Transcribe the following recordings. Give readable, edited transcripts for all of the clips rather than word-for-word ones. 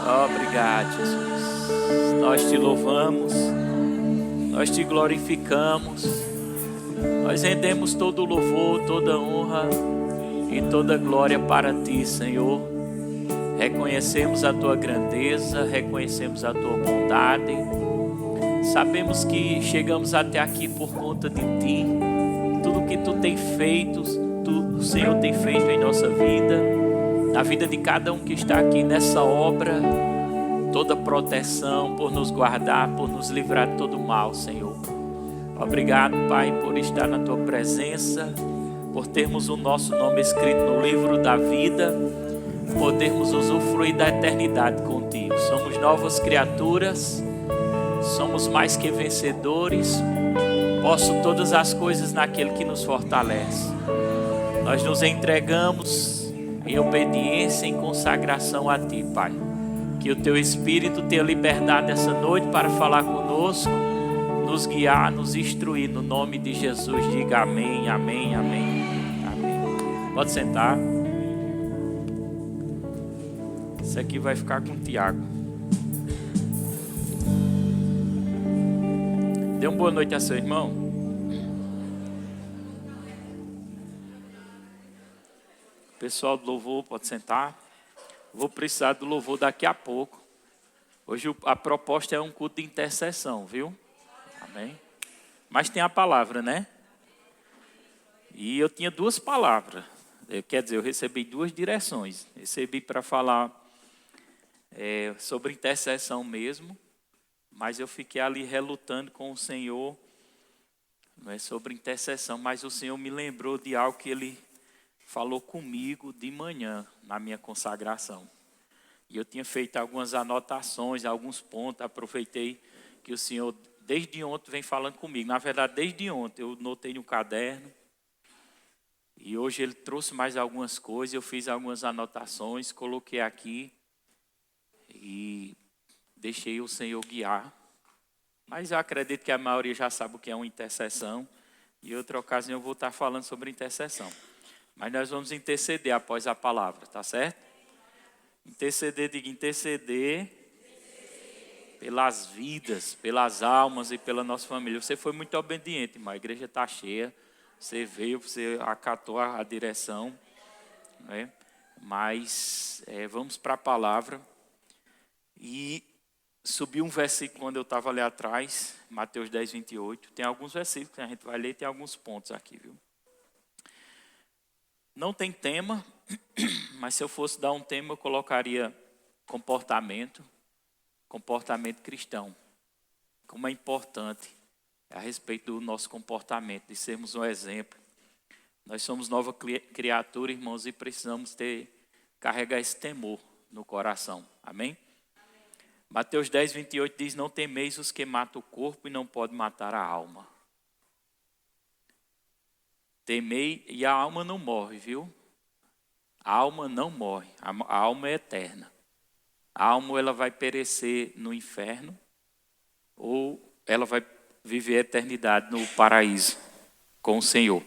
Obrigado, Jesus. Nós te louvamos, nós te glorificamos, nós rendemos todo o louvor, toda a honra e toda a glória para ti, Senhor. Reconhecemos a tua grandeza, reconhecemos a tua bondade. Sabemos que chegamos até aqui por conta de ti. Tudo que tu tem feito, o Senhor tem feito em nossa vida, na vida de cada um que está aqui nessa obra. Toda proteção, por nos guardar, por nos livrar de todo mal, Senhor. Obrigado, Pai, por estar na tua presença, por termos o nosso nome escrito no livro da vida, podermos usufruir da eternidade contigo. Somos novas criaturas, somos mais que vencedores. Posso todas as coisas naquele que nos fortalece. Nós nos entregamos em obediência, em consagração a ti, Pai. Que o teu Espírito tenha liberdade essa noite para falar conosco, nos guiar, nos instruir. No nome de Jesus, diga amém, amém, amém, amém. Pode sentar. Isso aqui vai ficar com o Tiago. Dê uma boa noite a seu irmão. Pessoal do louvor, pode sentar. Vou precisar do louvor daqui a pouco. Hoje a proposta é um culto de intercessão, viu? Amém? Mas tem a palavra, né? E eu tinha duas palavras. Quer dizer, eu recebi duas direções. Recebi para falar sobre intercessão mesmo. Mas eu fiquei ali relutando com o Senhor. Não é sobre intercessão, mas o Senhor me lembrou de algo que Ele falou comigo de manhã, na minha consagração. E eu tinha feito algumas anotações, alguns pontos, aproveitei que o Senhor, desde ontem, vem falando comigo. Na verdade, desde ontem, eu notei no caderno. E hoje Ele trouxe mais algumas coisas, eu fiz algumas anotações, coloquei aqui e deixei o Senhor guiar. Mas eu acredito que a maioria já sabe o que é uma intercessão. E em outra ocasião eu vou estar falando sobre intercessão. Mas nós vamos interceder após a palavra, tá certo? Interceder, diga interceder pelas vidas, pelas almas e pela nossa família. Você foi muito obediente, irmão. A igreja está cheia. Você veio, você acatou a direção. Né? Mas vamos para a palavra. E subiu um versículo quando eu estava ali atrás, Mateus 10, 28. Tem alguns versículos que a gente vai ler, tem alguns pontos aqui, viu? Não tem tema, mas se eu fosse dar um tema, eu colocaria comportamento cristão. Como é importante a respeito do nosso comportamento, de sermos um exemplo. Nós somos nova criatura, irmãos, e precisamos carregar esse temor no coração. Amém? Mateus 10, 28 diz, não temeis os que matam o corpo e não podem matar a alma. Temei, e a alma não morre, viu? A alma não morre, a alma é eterna. A alma ela vai perecer no inferno ou ela vai viver a eternidade no paraíso com o Senhor.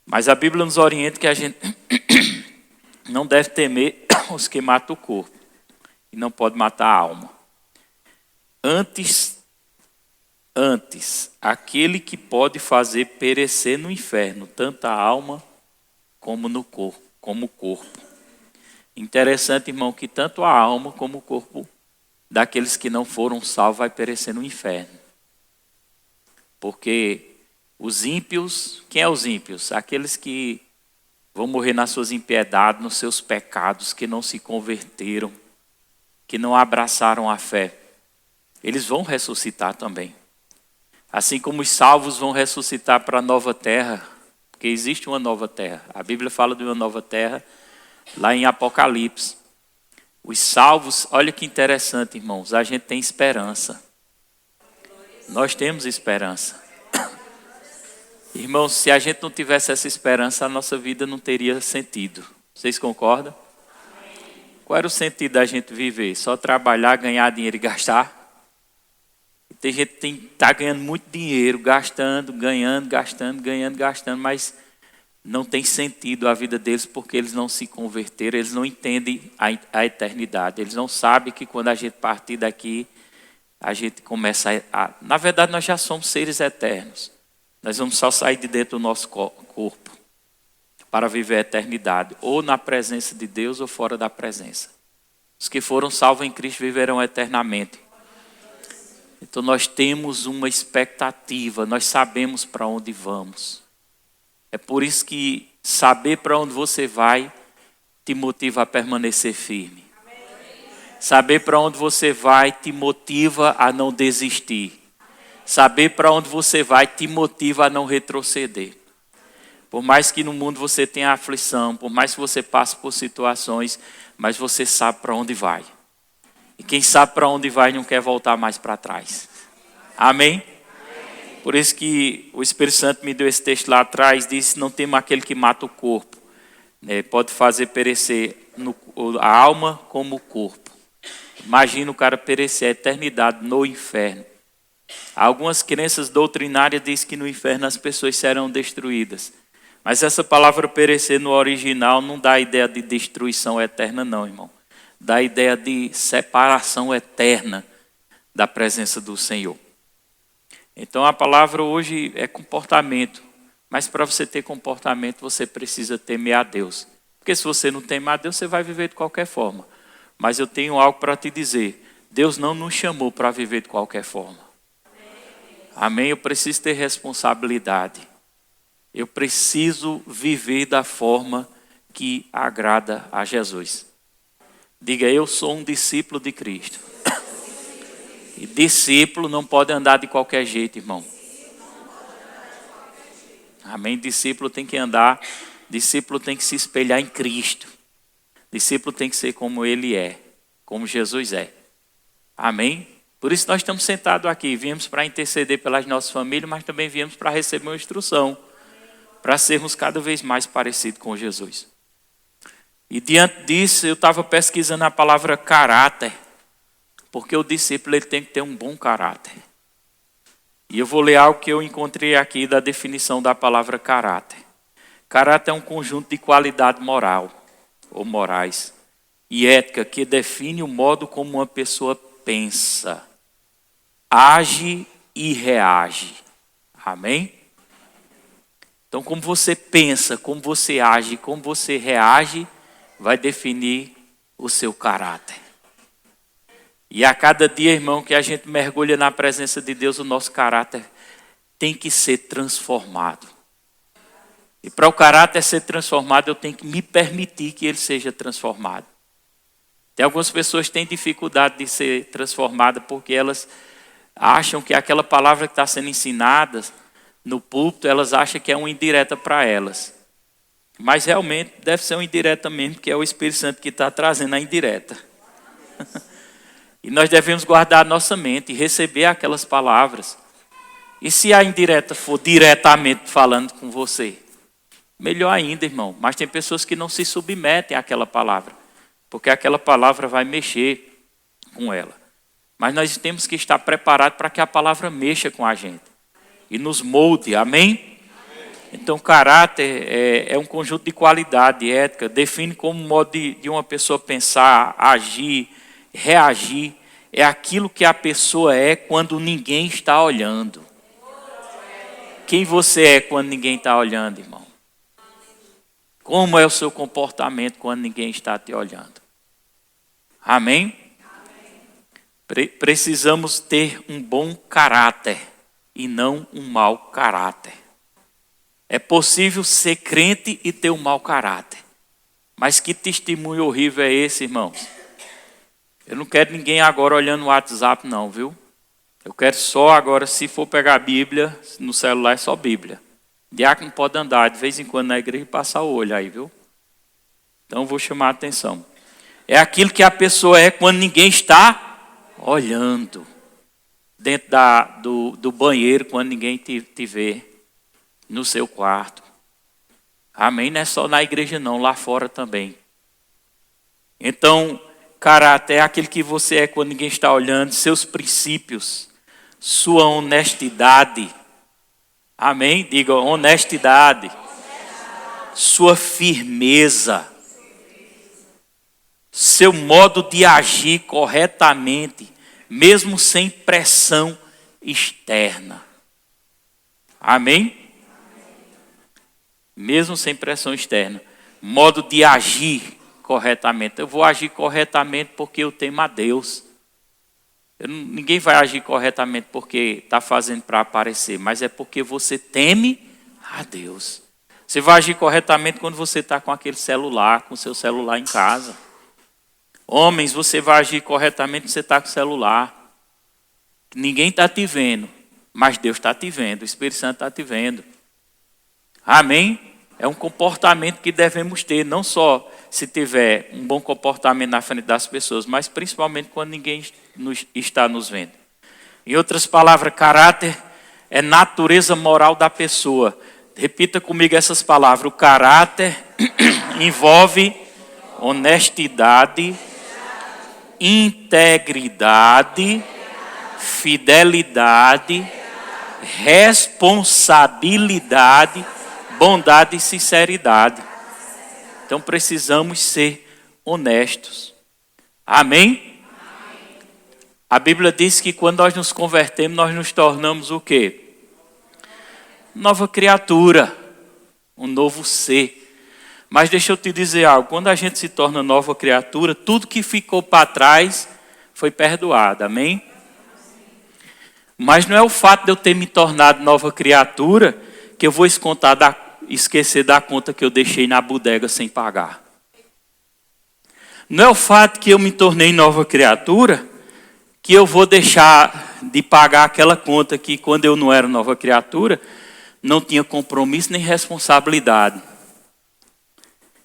Mas a Bíblia nos orienta que a gente não deve temer os que matam o corpo e não pode matar a alma. Antes, aquele que pode fazer perecer no inferno, tanto a alma como o corpo. Interessante, irmão, que tanto a alma como o corpo daqueles que não foram salvos vai perecer no inferno. Porque os ímpios, quem é os ímpios? Aqueles que vão morrer nas suas impiedades, nos seus pecados, que não se converteram, que não abraçaram a fé. Eles vão ressuscitar também. Assim como os salvos vão ressuscitar para a nova terra, porque existe uma nova terra. A Bíblia fala de uma nova terra lá em Apocalipse. Os salvos, olha que interessante, irmãos, a gente tem esperança. Nós temos esperança. Irmãos, se a gente não tivesse essa esperança, a nossa vida não teria sentido. Vocês concordam? Qual era o sentido da gente viver? Só trabalhar, ganhar dinheiro e gastar? Tem gente que está ganhando muito dinheiro, gastando, ganhando, gastando, mas não tem sentido a vida deles porque eles não se converteram, eles não entendem a eternidade. Eles não sabem que quando a gente partir daqui, a gente começa na verdade, nós já somos seres eternos. Nós vamos só sair de dentro do nosso corpo para viver a eternidade, ou na presença de Deus ou fora da presença. Os que foram salvos em Cristo viverão eternamente. Então nós temos uma expectativa, nós sabemos para onde vamos. É por isso que saber para onde você vai te motiva a permanecer firme. Saber para onde você vai te motiva a não desistir. Saber para onde você vai te motiva a não retroceder. Por mais que no mundo você tenha aflição, por mais que você passe por situações, mas você sabe para onde vai. E quem sabe para onde vai não quer voltar mais para trás. Amém? Por isso que o Espírito Santo me deu esse texto lá atrás, disse, não temo aquele que mata o corpo. Pode fazer perecer a alma como o corpo. Imagina o cara perecer a eternidade no inferno. Algumas crenças doutrinárias dizem que no inferno as pessoas serão destruídas. Mas essa palavra perecer no original não dá a ideia de destruição eterna não, irmão. Dá a ideia de separação eterna da presença do Senhor. Então a palavra hoje é comportamento. Mas para você ter comportamento, você precisa temer a Deus. Porque se você não temer a Deus, você vai viver de qualquer forma. Mas eu tenho algo para te dizer. Deus não nos chamou para viver de qualquer forma. Amém? Eu preciso ter responsabilidade. Eu preciso viver da forma que agrada a Jesus. Diga, eu sou um discípulo de Cristo. E discípulo não pode andar de qualquer jeito, irmão. Amém? Discípulo tem que andar, discípulo tem que se espelhar em Cristo. Discípulo tem que ser como ele é, como Jesus é. Amém? Por isso nós estamos sentados aqui, viemos para interceder pelas nossas famílias, mas também viemos para receber uma instrução, para sermos cada vez mais parecidos com Jesus. E diante disso, eu estava pesquisando a palavra caráter, porque o discípulo ele tem que ter um bom caráter. E eu vou ler algo que eu encontrei aqui da definição da palavra caráter. Caráter é um conjunto de qualidade moral, ou morais, e ética que define o modo como uma pessoa pensa, age e reage. Amém? Então, como você pensa, como você age, como você reage, vai definir o seu caráter. E a cada dia, irmão, que a gente mergulha na presença de Deus, o nosso caráter tem que ser transformado. E para o caráter ser transformado, eu tenho que me permitir que ele seja transformado. Tem algumas pessoas que têm dificuldade de ser transformadas porque elas acham que aquela palavra que está sendo ensinada no púlpito, elas acham que é uma indireta para elas. Mas realmente deve ser uma indireta mesmo, porque é o Espírito Santo que está trazendo a indireta. E nós devemos guardar a nossa mente e receber aquelas palavras. E se a indireta for diretamente falando com você? Melhor ainda, irmão. Mas tem pessoas que não se submetem àquela palavra, porque aquela palavra vai mexer com ela. Mas nós temos que estar preparados para que a palavra mexa com a gente e nos molde, amém? Então, caráter é um conjunto de qualidade ética, define como modo de uma pessoa pensar, agir, reagir. É aquilo que a pessoa é quando ninguém está olhando. Quem você é quando ninguém está olhando, irmão? Como é o seu comportamento quando ninguém está te olhando? Amém? Precisamos ter um bom caráter e não um mau caráter. É possível ser crente e ter um mau caráter. Mas que testemunho horrível é esse, irmãos? Eu não quero ninguém agora olhando o WhatsApp não, viu? Eu quero só agora, se for pegar a Bíblia, no celular é só Bíblia. Diácono pode andar de vez em quando na igreja e passar o olho aí, viu? Então eu vou chamar a atenção. É aquilo que a pessoa é quando ninguém está olhando. Dentro do banheiro, quando ninguém te vê. No seu quarto. Amém? Não é só na igreja não, lá fora também. Então, caráter é aquele que você é quando ninguém está olhando, seus princípios, sua honestidade. Amém? Diga honestidade. sua firmeza, seu modo de agir corretamente, mesmo sem pressão externa. Amém? Mesmo sem pressão externa. Modo de agir corretamente. Eu vou agir corretamente porque eu temo a Deus. Ninguém vai agir corretamente porque está fazendo para aparecer, mas é porque você teme a Deus. Você vai agir corretamente quando você está com aquele celular, com o seu celular em casa. Homens, você vai agir corretamente quando você está com o celular. Ninguém está te vendo, mas Deus está te vendo, o Espírito Santo está te vendo. Amém? É um comportamento que devemos ter, não só se tiver um bom comportamento na frente das pessoas, mas principalmente quando ninguém está nos vendo. Em outras palavras, caráter é natureza moral da pessoa. Repita comigo essas palavras. O caráter envolve honestidade, integridade, fidelidade, responsabilidade, bondade e sinceridade. Então precisamos ser honestos. Amém? A Bíblia diz que quando nós nos convertemos, nós nos tornamos o quê? Nova criatura, um novo ser. Mas deixa eu te dizer algo, quando a gente se torna nova criatura, tudo que ficou para trás foi perdoado, amém? Mas não é o fato de eu ter me tornado nova criatura que eu vou esquecer da conta que eu deixei na bodega sem pagar. Não é o fato que eu me tornei nova criatura que eu vou deixar de pagar aquela conta que quando eu não era nova criatura, não tinha compromisso nem responsabilidade.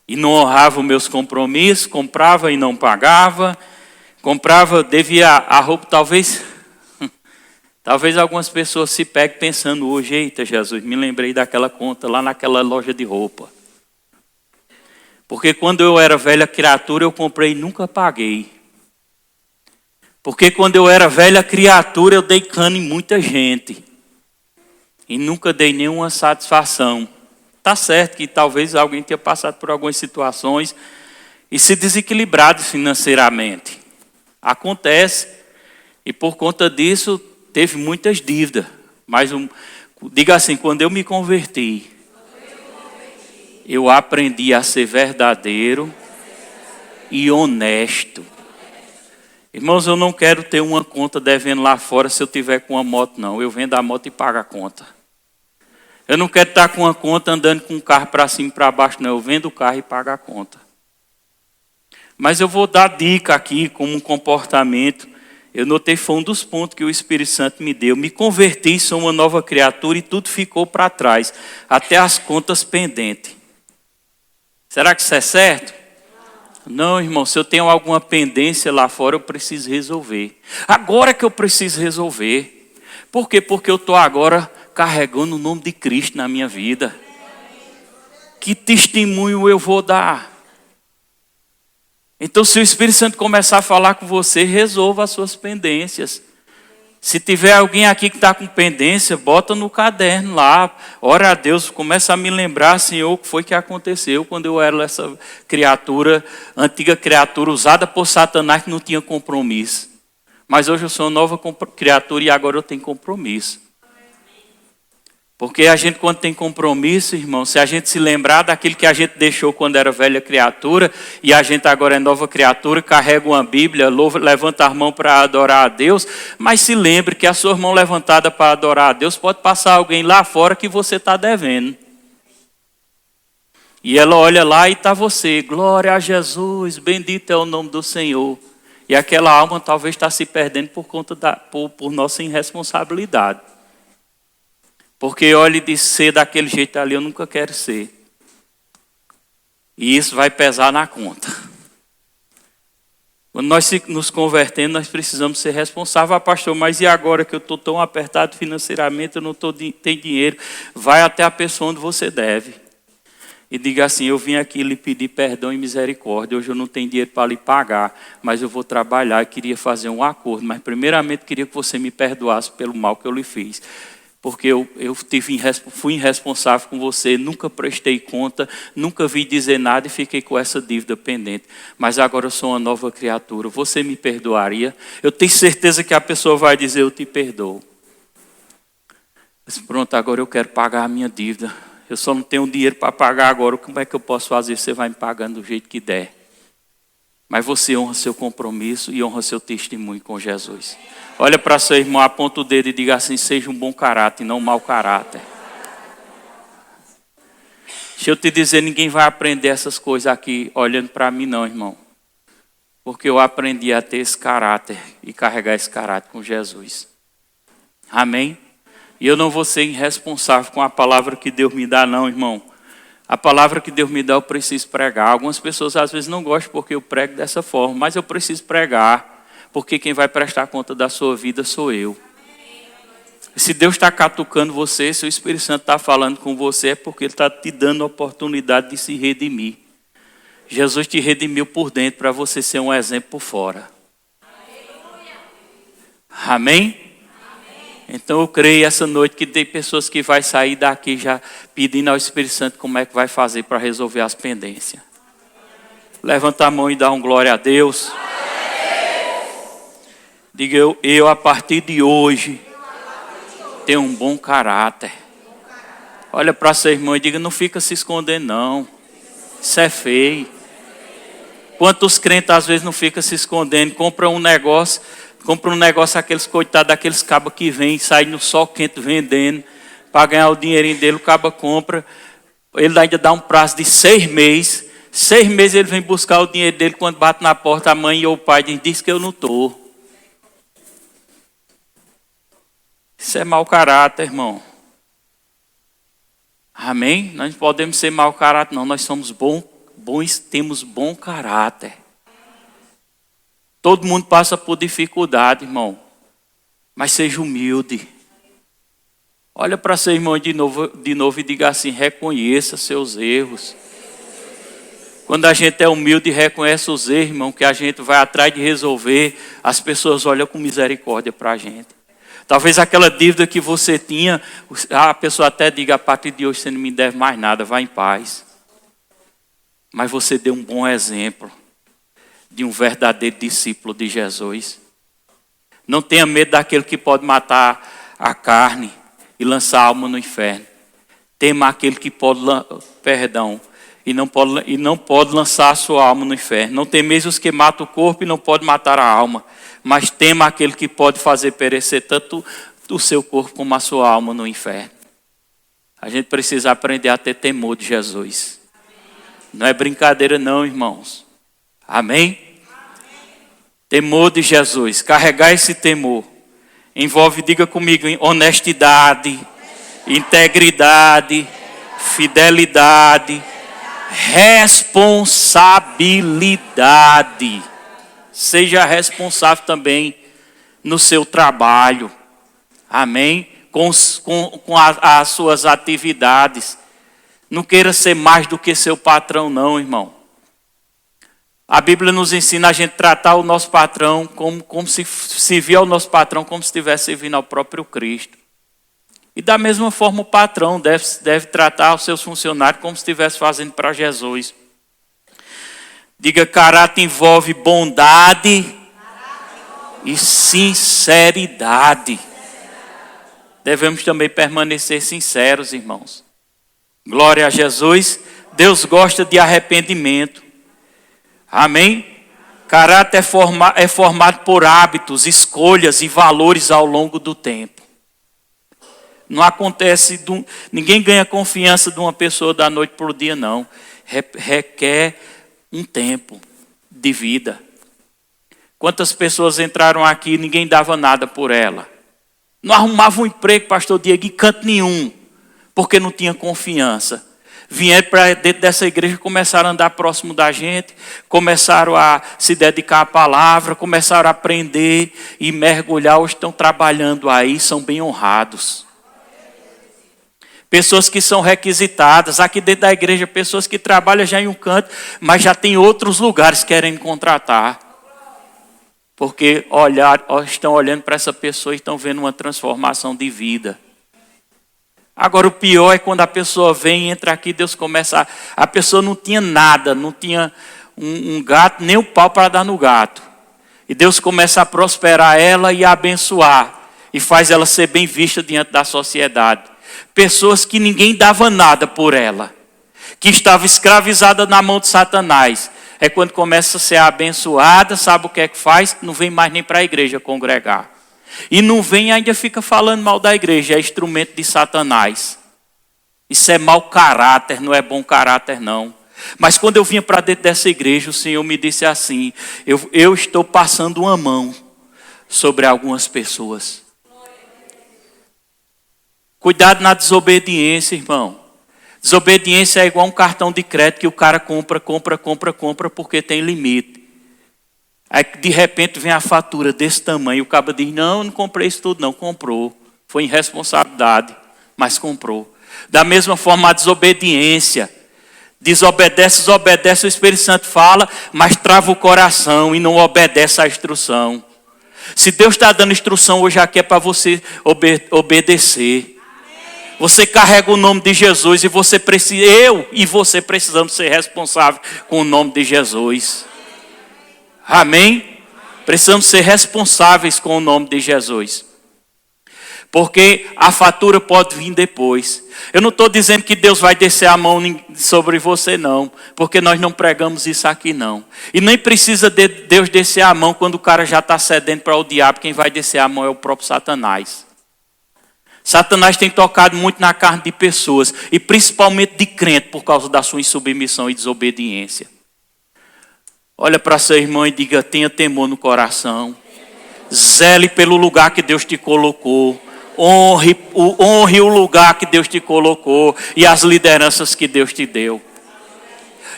E não honrava os meus compromissos, comprava e não pagava, devia a roupa, talvez algumas pessoas se peguem pensando hoje, eita Jesus, me lembrei daquela conta lá naquela loja de roupa. Porque quando eu era velha criatura, eu comprei e nunca paguei. Porque quando eu era velha criatura, eu dei cano em muita gente. E nunca dei nenhuma satisfação. Está certo que talvez alguém tenha passado por algumas situações e se desequilibrado financeiramente. Acontece. E por conta disso, teve muitas dívidas. Mas diga assim, quando eu me converti, eu aprendi a ser verdadeiro e honesto. Irmãos, eu não quero ter uma conta devendo lá fora se eu tiver com uma moto, não. Eu vendo a moto e pago a conta. Eu não quero estar com uma conta andando com o carro para cima e para baixo, não. Eu vendo o carro e pago a conta. Mas eu vou dar dica aqui como um comportamento. Eu notei, foi um dos pontos que o Espírito Santo me deu. Me converti, sou uma nova criatura e tudo ficou para trás. Até as contas pendentes. Será que isso é certo? Não, irmão, se eu tenho alguma pendência lá fora, eu preciso resolver. Agora que eu preciso resolver. Por quê? Porque eu estou agora carregando o nome de Cristo na minha vida. Que testemunho eu vou dar? Então, se o Espírito Santo começar a falar com você, resolva as suas pendências. Se tiver alguém aqui que está com pendência, bota no caderno lá, ora a Deus, começa a me lembrar, Senhor, o que foi que aconteceu quando eu era essa criatura, antiga criatura usada por Satanás que não tinha compromisso. Mas hoje eu sou uma nova criatura e agora eu tenho compromisso. Porque a gente, quando tem compromisso, irmão, se a gente se lembrar daquilo que a gente deixou quando era velha criatura, e a gente agora é nova criatura, carrega uma Bíblia, levanta as mãos para adorar a Deus, mas se lembre que a sua mão levantada para adorar a Deus pode passar alguém lá fora que você está devendo. E ela olha lá e está você, glória a Jesus, bendito é o nome do Senhor. E aquela alma talvez está se perdendo por conta por nossa irresponsabilidade. Porque olhe de ser daquele jeito ali, eu nunca quero ser. E isso vai pesar na conta. Quando nós nos convertemos, nós precisamos ser responsáveis. Ah, pastor, mas e agora que eu estou tão apertado financeiramente, eu não tenho dinheiro? Vai até a pessoa onde você deve. E diga assim, eu vim aqui lhe pedir perdão e misericórdia. Hoje eu não tenho dinheiro para lhe pagar, mas eu vou trabalhar e queria fazer um acordo. Mas primeiramente queria que você me perdoasse pelo mal que eu lhe fiz. Porque eu fui irresponsável com você, nunca prestei conta, nunca vi dizer nada e fiquei com essa dívida pendente. Mas agora eu sou uma nova criatura, você me perdoaria? Eu tenho certeza que a pessoa vai dizer, eu te perdoo. Mas pronto, agora eu quero pagar a minha dívida. Eu só não tenho dinheiro para pagar agora, como é que eu posso fazer? Você vai me pagando do jeito que der. Mas você honra seu compromisso e honra seu testemunho com Jesus. Olha para seu irmão, aponta o dedo e diga assim, seja um bom caráter e não um mau caráter. Deixa eu te dizer, ninguém vai aprender essas coisas aqui olhando para mim não, irmão. Porque eu aprendi a ter esse caráter e carregar esse caráter com Jesus. Amém? E eu não vou ser irresponsável com a palavra que Deus me dá não, irmão. A palavra que Deus me dá eu preciso pregar. Algumas pessoas às vezes não gostam porque eu prego dessa forma, mas eu preciso pregar. Porque quem vai prestar conta da sua vida sou eu. Se Deus está catucando você, se o Espírito Santo está falando com você, é porque Ele está te dando a oportunidade de se redimir. Jesus te redimiu por dentro para você ser um exemplo por fora. Amém? Então eu creio essa noite que tem pessoas que vai sair daqui já pedindo ao Espírito Santo como é que vai fazer para resolver as pendências. Levanta a mão e dá um glória a Deus. Diga eu a partir de hoje tenho um bom caráter. Olha para seu irmão e diga, não fica se escondendo não. Isso é feio. Quantos crentes às vezes não ficam se escondendo, compra um negócio aqueles coitados, daqueles cabas que vêm, saem no sol quente vendendo, para ganhar o dinheirinho dele, o caba compra, ele ainda dá um prazo de 6 meses, 6 meses ele vem buscar o dinheiro dele, quando bate na porta a mãe ou o pai diz que eu não estou. Isso é mau caráter, irmão. Amém? Nós não podemos ser mau caráter, não. Nós somos bons, temos bom caráter. Todo mundo passa por dificuldade, irmão. Mas seja humilde. Olha para seu irmão de novo e diga assim, reconheça seus erros. Quando a gente é humilde e reconhece os erros, irmão, que a gente vai atrás de resolver, as pessoas olham com misericórdia para a gente. Talvez aquela dívida que você tinha, a pessoa até diga, a partir de hoje você não me deve mais nada, vá em paz. Mas você deu um bom exemplo de um verdadeiro discípulo de Jesus. Não tenha medo daquele que pode matar a carne e lançar a alma no inferno. Tema aquele que pode, e não pode lançar a sua alma no inferno. Não temeis os que matam o corpo e não pode matar a alma. Mas tema aquele que pode fazer perecer tanto o seu corpo como a sua alma no inferno. A gente precisa aprender a ter temor de Jesus. Não é brincadeira não, irmãos. Amém? Temor de Jesus. Carregar esse temor envolve, diga comigo, honestidade, integridade, fidelidade, responsabilidade. Seja responsável também no seu trabalho. Amém? Com as suas atividades. Não queira ser mais do que seu patrão, não, irmão. A Bíblia nos ensina a gente tratar o nosso patrão como se servir ao nosso patrão como se estivesse servindo ao próprio Cristo. E da mesma forma o patrão deve tratar os seus funcionários como se estivesse fazendo para Jesus. Diga, caráter envolve bondade e sinceridade. Devemos também permanecer sinceros, irmãos. Glória a Jesus. Deus gosta de arrependimento. Amém? Caráter é formado por hábitos, escolhas e valores ao longo do tempo. Não acontece, ninguém ganha confiança de uma pessoa da noite para o dia, não. Requer um tempo de vida. Quantas pessoas entraram aqui e ninguém dava nada por ela? Não arrumava um emprego, pastor Diego, em canto nenhum, porque não tinha confiança. Vieram para dentro dessa igreja, começaram a andar próximo da gente, começaram a se dedicar à palavra, começaram a aprender e mergulhar. Hoje estão trabalhando aí, são bem honrados. Pessoas que são requisitadas, aqui dentro da igreja, pessoas que trabalham já em um canto, mas já tem outros lugares que querem contratar. Porque estão olhando para essa pessoa e estão vendo uma transformação de vida. Agora o pior é quando a pessoa vem e entra aqui, Deus começa a pessoa não tinha nada, não tinha um gato, nem o pau para dar no gato. E Deus começa a prosperar ela e a abençoar. E faz ela ser bem vista diante da sociedade. Pessoas que ninguém dava nada por ela. Que estava escravizada na mão de Satanás. É quando começa a ser abençoada, sabe o que é que faz? Não vem mais nem para a igreja congregar. E não vem e ainda fica falando mal da igreja. É instrumento de Satanás. Isso é mau caráter, não é bom caráter não. Mas quando eu vinha para dentro dessa igreja, o Senhor me disse assim: eu estou passando uma mão sobre algumas pessoas. Cuidado na desobediência, irmão. Desobediência é igual um cartão de crédito que o cara compra porque tem limite. Aí de repente vem a fatura desse tamanho, o cara diz: não comprei isso tudo não, comprou. Foi irresponsabilidade, mas comprou. Da mesma forma a desobediência. Desobedece, o Espírito Santo fala, mas trava o coração e não obedece à instrução. Se Deus está dando instrução hoje aqui é para você obedecer. Você carrega o nome de Jesus e eu e você precisamos ser responsáveis com o nome de Jesus. Amém? Precisamos ser responsáveis com o nome de Jesus. Porque a fatura pode vir depois. Eu não estou dizendo que Deus vai descer a mão sobre você não. Porque nós não pregamos isso aqui não. E nem precisa de Deus descer a mão quando o cara já está cedendo para o diabo. Quem vai descer a mão é o próprio Satanás. Satanás tem tocado muito na carne de pessoas. E principalmente de crente por causa da sua insubmissão e desobediência. Olha para seu irmão e diga: tenha temor no coração. Zele pelo lugar que Deus te colocou. Honre o lugar que Deus te colocou e as lideranças que Deus te deu.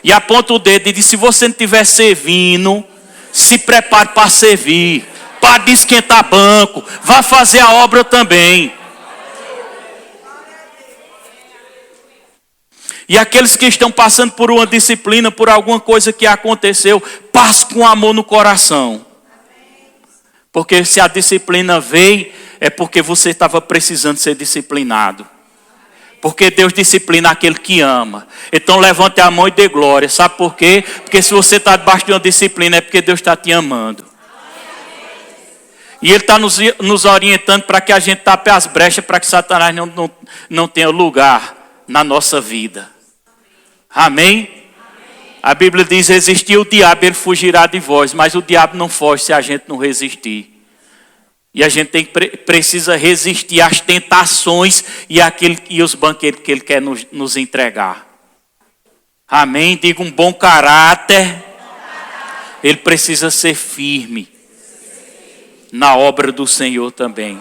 E aponta o dedo e diz: se você não estiver servindo, se prepare para servir. Pare de esquentar banco. Vá fazer a obra também. E aqueles que estão passando por uma disciplina, por alguma coisa que aconteceu, passe com amor no coração. Porque se a disciplina veio, é porque você estava precisando ser disciplinado. Porque Deus disciplina aquele que ama. Então levante a mão e dê glória. Sabe por quê? Porque se você está debaixo de uma disciplina, é porque Deus está te amando. E Ele está nos orientando para que a gente tape as brechas, para que Satanás não tenha lugar na nossa vida. Amém? A Bíblia diz: resistir o diabo, ele fugirá de vós. Mas o diabo não foge se a gente não resistir. E a gente precisa resistir às tentações e os banquetes que ele quer nos entregar. Amém? Diga: um bom caráter, ele precisa ser firme na obra do Senhor também.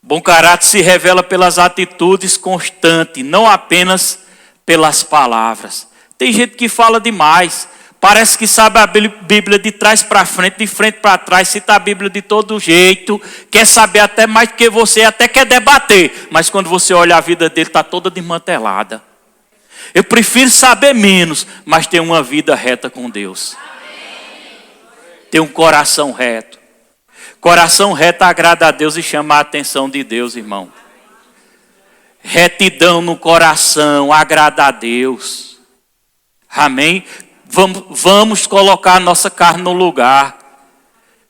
Bom caráter se revela pelas atitudes constantes, não apenas pelas palavras. Tem gente que fala demais. Parece que sabe a Bíblia de trás para frente, de frente para trás, cita a Bíblia de todo jeito, quer saber até mais do que você, até quer debater. Mas quando você olha a vida dele, está toda desmantelada. Eu prefiro saber menos, mas ter uma vida reta com Deus. Ter um coração reto. Coração reto agrada a Deus e chama a atenção de Deus, irmão. Retidão no coração agrada a Deus. Amém? Vamos colocar a nossa carne no lugar.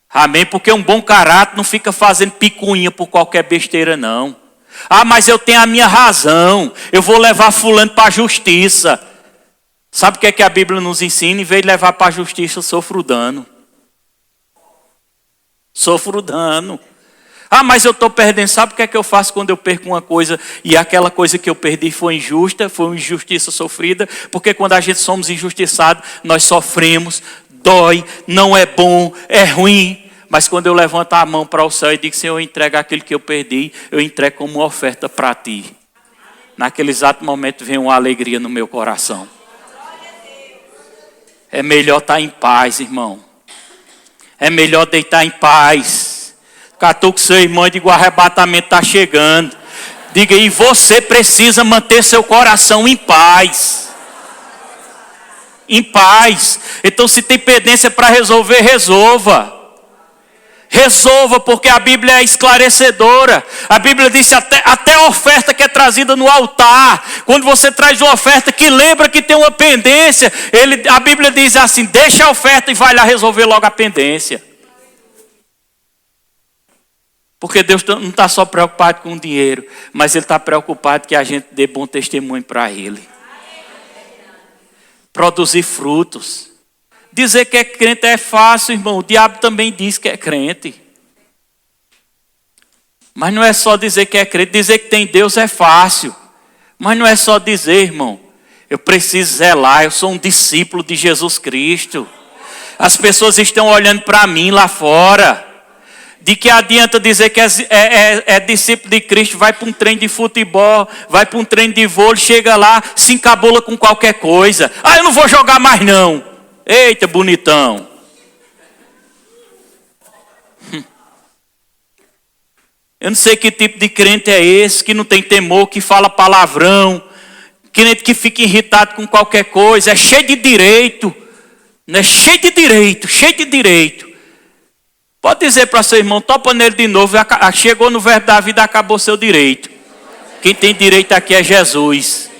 Amém? Porque um bom caráter não fica fazendo picuinha por qualquer besteira, não. Ah, mas eu tenho a minha razão. Eu vou levar fulano para a justiça. Sabe o que é que a Bíblia nos ensina? Em vez de levar para a justiça, sofro dano. Sofro dano. Ah, mas eu estou perdendo. Sabe o que é que eu faço quando eu perco uma coisa e aquela coisa que eu perdi foi injusta, foi uma injustiça sofrida? Porque quando a gente somos injustiçados, nós sofremos, dói, não é bom, é ruim. Mas quando eu levanto a mão para o céu e digo: Senhor, eu entrego aquilo que eu perdi, eu entrego como uma oferta para ti. Naquele exato momento vem uma alegria no meu coração. É melhor estar em paz, irmão. É melhor deitar em paz. Catuque seu irmão e diga: o arrebatamento está chegando. Diga: e você precisa manter seu coração em paz. Em paz. Então se tem pendência para resolver, resolva. Resolva, porque a Bíblia é esclarecedora. A Bíblia diz até a oferta que é trazida no altar. Quando você traz uma oferta que lembra que tem uma pendência, a Bíblia diz assim: deixa a oferta e vai lá resolver logo a pendência. Porque Deus não está só preocupado com o dinheiro, mas Ele está preocupado que a gente dê bom testemunho para Ele. Produzir frutos. Dizer que é crente é fácil, irmão. O diabo também diz que é crente. Mas não é só dizer que é crente. Dizer que tem Deus é fácil. Mas não é só dizer, irmão. Eu preciso zelar. Eu sou um discípulo de Jesus Cristo. As pessoas estão olhando para mim lá fora. De que adianta dizer que é discípulo de Cristo, vai para um treino de futebol, vai para um treino de vôlei, chega lá, se encabula com qualquer coisa. Eu não vou jogar mais não. Eita, bonitão. Eu não sei que tipo de crente é esse, que não tem temor, que fala palavrão, crente que fica irritado com qualquer coisa, é cheio de direito, né? Cheio de direito. Pode dizer para seu irmão, topa nele de novo, chegou no verbo da vida, acabou seu direito. Quem tem direito aqui é Jesus.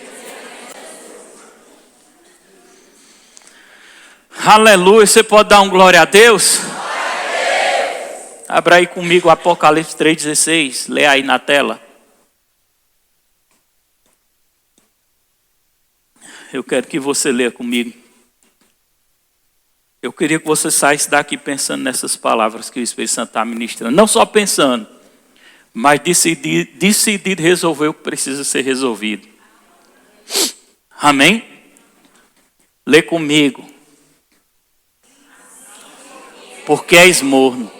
Aleluia, você pode dar um glória a Deus? Abra aí comigo Apocalipse 3,16, lê aí na tela. Eu quero que você leia comigo. Eu queria que você saísse daqui pensando nessas palavras que o Espírito Santo está ministrando. Não só pensando, mas decidido resolver o que precisa ser resolvido. Amém? Lê comigo. Porque és morno,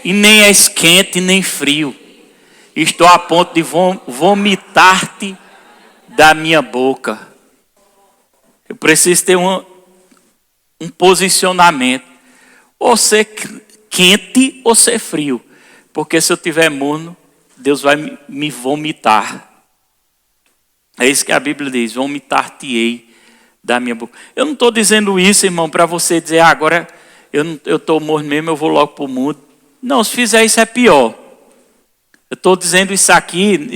e nem és quente nem frio. Estou a ponto de vomitar-te da minha boca. Eu preciso ter um posicionamento. Ou ser quente ou ser frio. Porque se eu tiver morno, Deus vai me vomitar. É isso que a Bíblia diz: vomitar-te-ei da minha boca. Eu não estou dizendo isso, irmão, para você dizer, agora eu estou morno mesmo, eu vou logo para o mundo. Não, se fizer isso é pior. Eu estou dizendo isso aqui,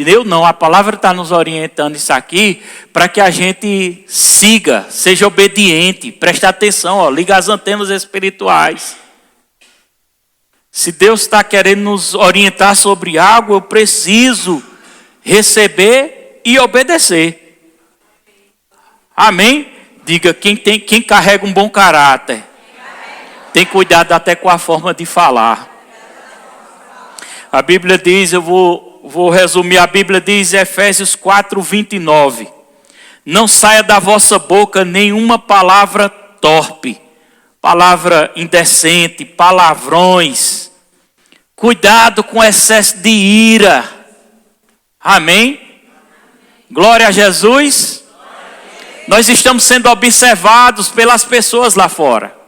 a palavra está nos orientando isso aqui, para que a gente siga, seja obediente, preste atenção, liga as antenas espirituais. Se Deus está querendo nos orientar sobre algo, eu preciso receber e obedecer. Amém? Diga, quem carrega um bom caráter, tem cuidado até com a forma de falar. A Bíblia diz, eu vou resumir, a Bíblia diz, Efésios 4:29. Não saia da vossa boca nenhuma palavra torpe, palavra indecente, palavrões. Cuidado com excesso de ira. Amém? Glória a Jesus. Nós estamos sendo observados pelas pessoas lá fora.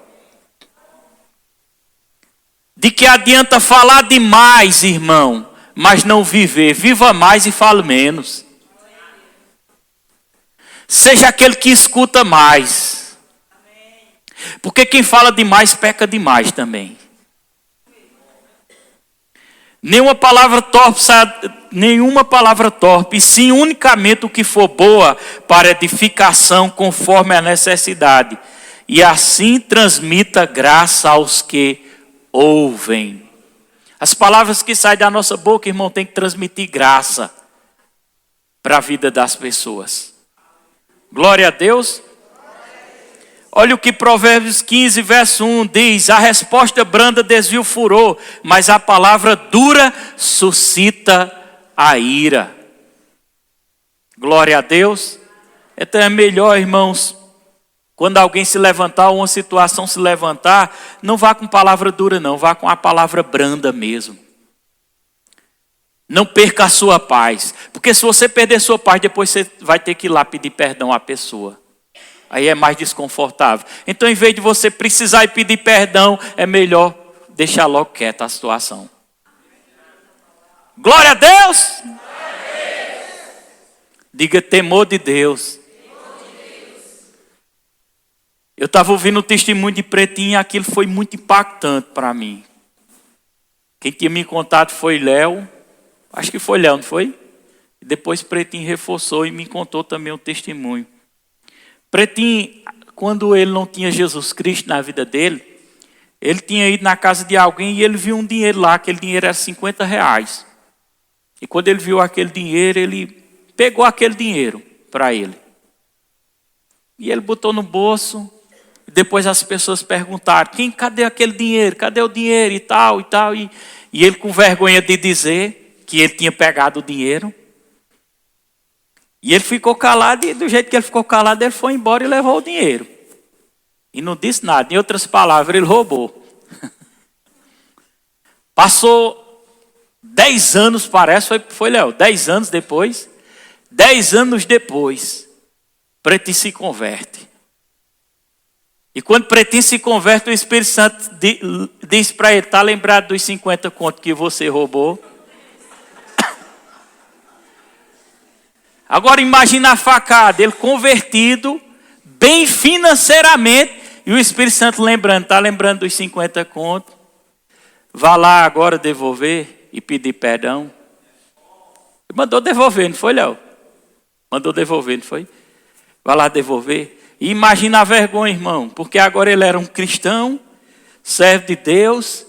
De que adianta falar demais, irmão, mas não viver. Viva mais e fale menos. Seja aquele que escuta mais. Porque quem fala demais peca demais também. Nenhuma palavra torpe, sim unicamente o que for boa para edificação conforme a necessidade. E assim transmita graça aos que ouvem. As palavras que saem da nossa boca, irmão, tem que transmitir graça para a vida das pessoas. Glória a Deus. Olha o que Provérbios 15, verso 1 diz: a resposta branda desvia o furor, mas a palavra dura suscita a ira. Glória a Deus. Então é melhor, irmãos, quando alguém se levantar, ou uma situação se levantar, não vá com palavra dura não, vá com a palavra branda mesmo. Não perca a sua paz, porque se você perder sua paz, depois você vai ter que ir lá pedir perdão à pessoa. Aí é mais desconfortável. Então, em vez de você precisar ir pedir perdão, é melhor deixar logo quieta a situação. Glória a Deus! Glória a Deus. Diga temor de Deus. Eu estava ouvindo o testemunho de Pretinho e aquilo foi muito impactante para mim. Quem tinha me contado foi Léo. Acho que foi Léo, não foi? Depois Pretinho reforçou e me contou também um testemunho. Pretinho, quando ele não tinha Jesus Cristo na vida dele, ele tinha ido na casa de alguém e ele viu um dinheiro lá, aquele dinheiro era R$ 50. E quando ele viu aquele dinheiro, ele pegou aquele dinheiro para ele. E ele botou no bolso. E depois as pessoas perguntaram, cadê aquele dinheiro? Cadê o dinheiro? E tal, e tal. E ele com vergonha de dizer que ele tinha pegado o dinheiro. E ele ficou calado, e do jeito que ele ficou calado, ele foi embora e levou o dinheiro. E não disse nada. Em outras palavras, ele roubou. Passou 10 anos, parece, foi Léo, 10 anos depois. 10 anos depois, Pretinho se converte. E quando Pretinho se converte, o Espírito Santo diz para ele, está lembrado dos 50 contos que você roubou? Agora imagina a facada, ele convertido, bem financeiramente, e o Espírito Santo lembrando, está lembrando dos 50 contos? Vá lá agora devolver e pedir perdão. Ele mandou devolver, não foi, Léo? Mandou devolver, não foi? Vá lá devolver. E imagina a vergonha, irmão, porque agora ele era um cristão, servo de Deus,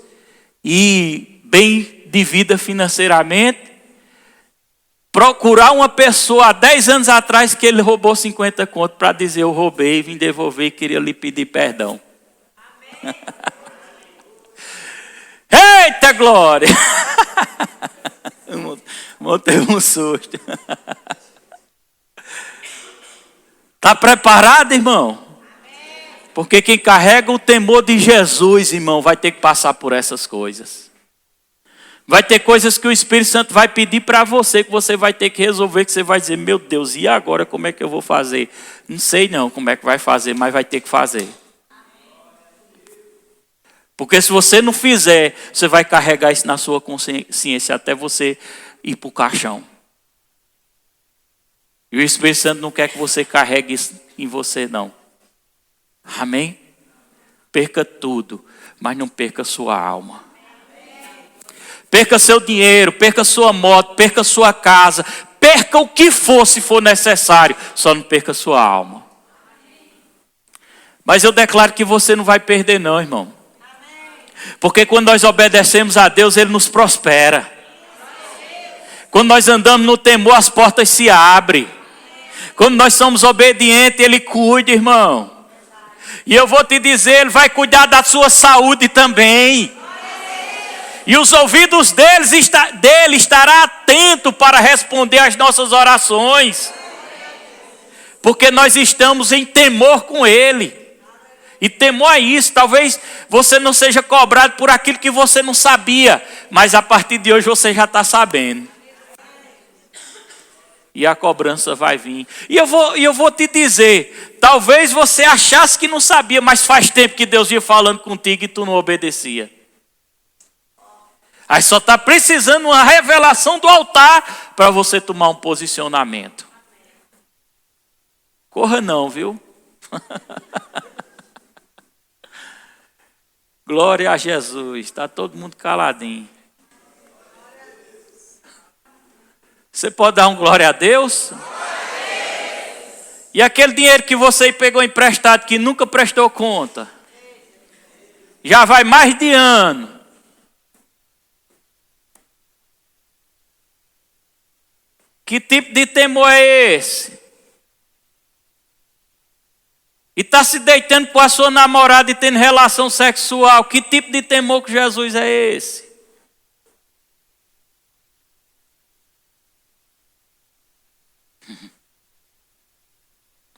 e bem de vida financeiramente. Procurar uma pessoa há 10 anos atrás que ele roubou 50 contos para dizer eu roubei, vim devolver e queria lhe pedir perdão. Eita glória! Montei um susto. Está preparado, irmão? Porque quem carrega o temor de Jesus, irmão, vai ter que passar por essas coisas. Vai ter coisas que o Espírito Santo vai pedir para você, que você vai ter que resolver, que você vai dizer, meu Deus, e agora como é que eu vou fazer? Não sei não como é que vai fazer, mas vai ter que fazer. Porque se você não fizer, você vai carregar isso na sua consciência até você ir para o caixão. E o Espírito Santo não quer que você carregue isso em você, não. Amém? Perca tudo, mas não perca sua alma. Perca seu dinheiro, perca sua moto, perca sua casa, perca o que for, se for necessário, só não perca sua alma. Mas eu declaro que você não vai perder não, irmão. Porque quando nós obedecemos a Deus, Ele nos prospera. Quando nós andamos no temor, as portas se abrem. Quando nós somos obedientes, Ele cuida, irmão. E eu vou te dizer, Ele vai cuidar da sua saúde também. E os ouvidos dele estará atento para responder às nossas orações. Porque nós estamos em temor com Ele. E temor é isso. Talvez você não seja cobrado por aquilo que você não sabia. Mas a partir de hoje você já está sabendo. E a cobrança vai vir. E eu vou te dizer. Talvez você achasse que não sabia. Mas faz tempo que Deus ia falando contigo e tu não obedecia. Aí só está precisando uma revelação do altar para você tomar um posicionamento. Corra não, viu? Glória a Jesus. Está todo mundo caladinho. Você pode dar um glória a Deus? E aquele dinheiro que você pegou emprestado que nunca prestou conta. Já vai mais de ano. Que tipo de temor é esse? E está se deitando com a sua namorada e tendo relação sexual. Que tipo de temor que Jesus é esse?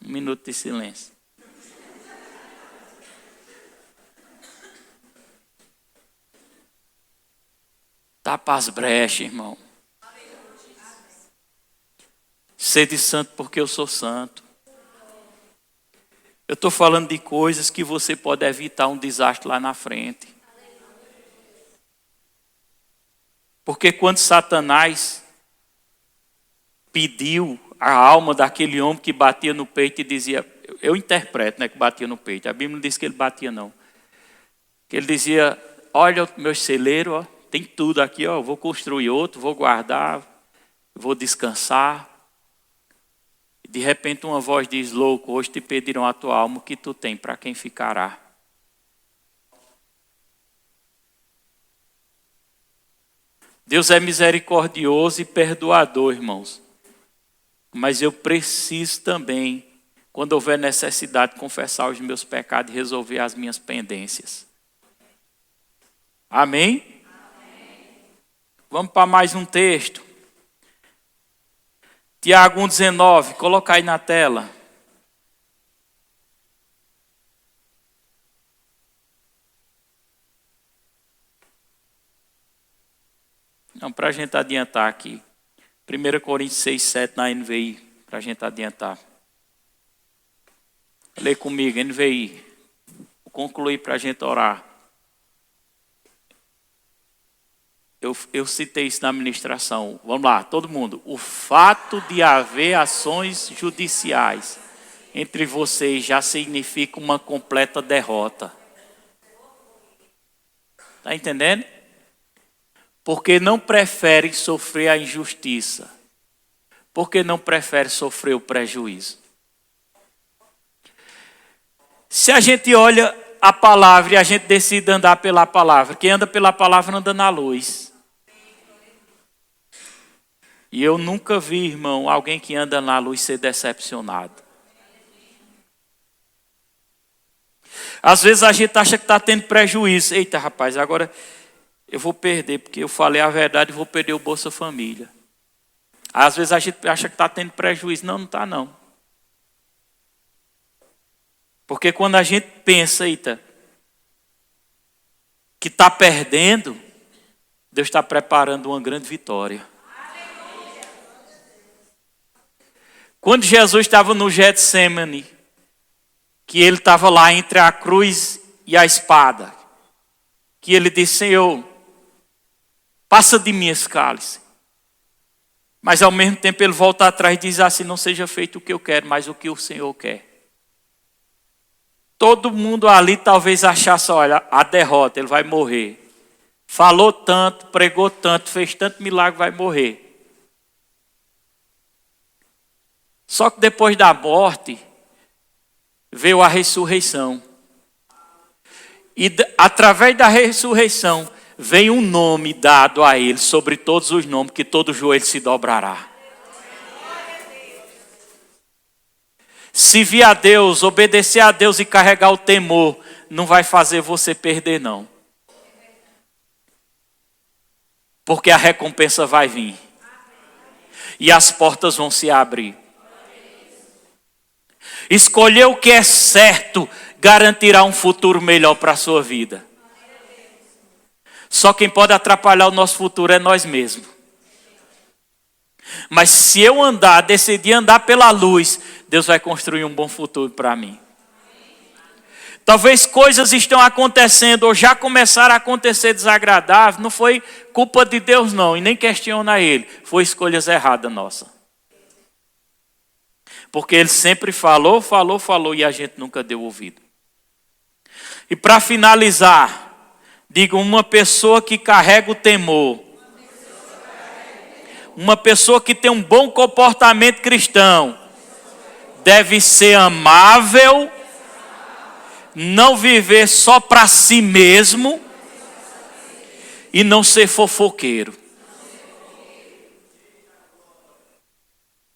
Um minuto de silêncio. Tapa as brechas, irmão. Sede santo porque eu sou santo. Eu estou falando de coisas que você pode evitar um desastre lá na frente. Porque quando Satanás pediu a alma daquele homem que batia no peito e dizia, eu interpreto, né, que batia no peito. A Bíblia não diz que ele batia não. Que ele dizia, olha meus celeiros, ó, tem tudo aqui, ó. Vou construir outro, vou guardar, vou descansar. De repente uma voz diz: louco, hoje te pedirão a tua alma, o que tu tem, para quem ficará? Deus é misericordioso e perdoador, irmãos. Mas eu preciso também, quando houver necessidade, confessar os meus pecados e resolver as minhas pendências. Amém? Amém. Vamos para mais um texto. Tiago 1,19, coloca aí na tela. Não, para a gente adiantar aqui. 1 Coríntios 6,7 na NVI, para a gente adiantar. Lê comigo, NVI. Vou concluir para a gente orar. Eu citei isso na ministração. Vamos lá, todo mundo. O fato de haver ações judiciais entre vocês já significa uma completa derrota. Está entendendo? Porque não prefere sofrer a injustiça. Porque não prefere sofrer o prejuízo. Se a gente olha a palavra e a gente decide andar pela palavra, quem anda pela palavra anda na luz. E eu nunca vi, irmão, alguém que anda na luz ser decepcionado. Às vezes a gente acha que está tendo prejuízo. Eita, rapaz, agora eu vou perder, porque eu falei a verdade e vou perder o Bolsa Família. Às vezes a gente acha que está tendo prejuízo. Não, não está não. Porque quando a gente pensa, eita, que está perdendo, Deus está preparando uma grande vitória. Quando Jesus estava no Getsemane, que ele estava lá entre a cruz e a espada, que ele disse: Senhor, passa de mim esse cálice. Mas ao mesmo tempo ele volta atrás e diz assim: não seja feito o que eu quero, mas o que o Senhor quer. Todo mundo ali talvez achasse: olha, a derrota, ele vai morrer. Falou tanto, pregou tanto, fez tanto milagre, vai morrer. Só que depois da morte, veio a ressurreição. E através da ressurreição, vem um nome dado a ele, sobre todos os nomes, que todo joelho se dobrará. Servir a Deus, obedecer a Deus e carregar o temor, não vai fazer você perder, não. Porque a recompensa vai vir. E as portas vão se abrir. Escolher o que é certo garantirá um futuro melhor para a sua vida. Só quem pode atrapalhar o nosso futuro é nós mesmos. Mas se eu decidir andar pela luz, Deus vai construir um bom futuro para mim. Talvez coisas estão acontecendo ou já começaram a acontecer desagradáveis. Não foi culpa de Deus não, e nem questiona Ele. Foi escolhas erradas nossa. Porque Ele sempre falou e a gente nunca deu ouvido. E para finalizar, digo, uma pessoa que carrega o temor, uma pessoa que tem um bom comportamento cristão, deve ser amável, não viver só para si mesmo e não ser fofoqueiro.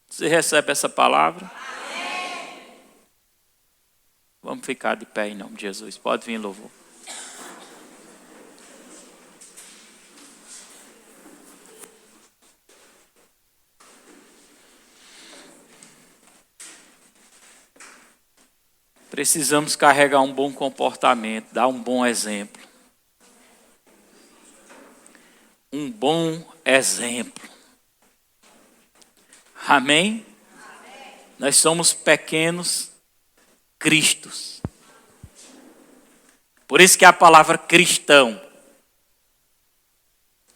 Você recebe essa palavra? Amém. Vamos ficar de pé em nome de Jesus. Pode vir, louvor. Precisamos carregar um bom comportamento, dar um bom exemplo. Um bom exemplo. Amém? Amém? Nós somos pequenos cristos. Por isso que a palavra cristão.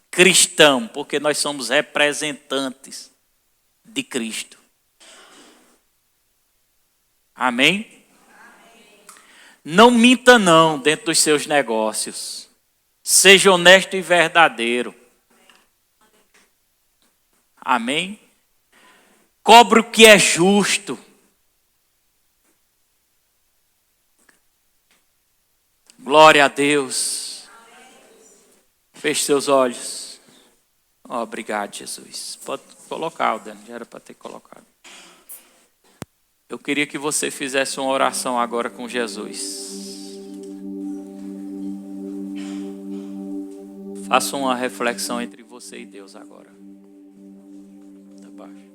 Cristão, porque nós somos representantes de Cristo. Amém? Não minta não dentro dos seus negócios. Seja honesto e verdadeiro. Amém? Cobre o que é justo. Glória a Deus. Feche seus olhos. Oh, obrigado, Jesus. Pode colocar, Dani, já era para ter colocado. Eu queria que você fizesse uma oração agora com Jesus. Faça uma reflexão entre você e Deus agora. Tá baixo.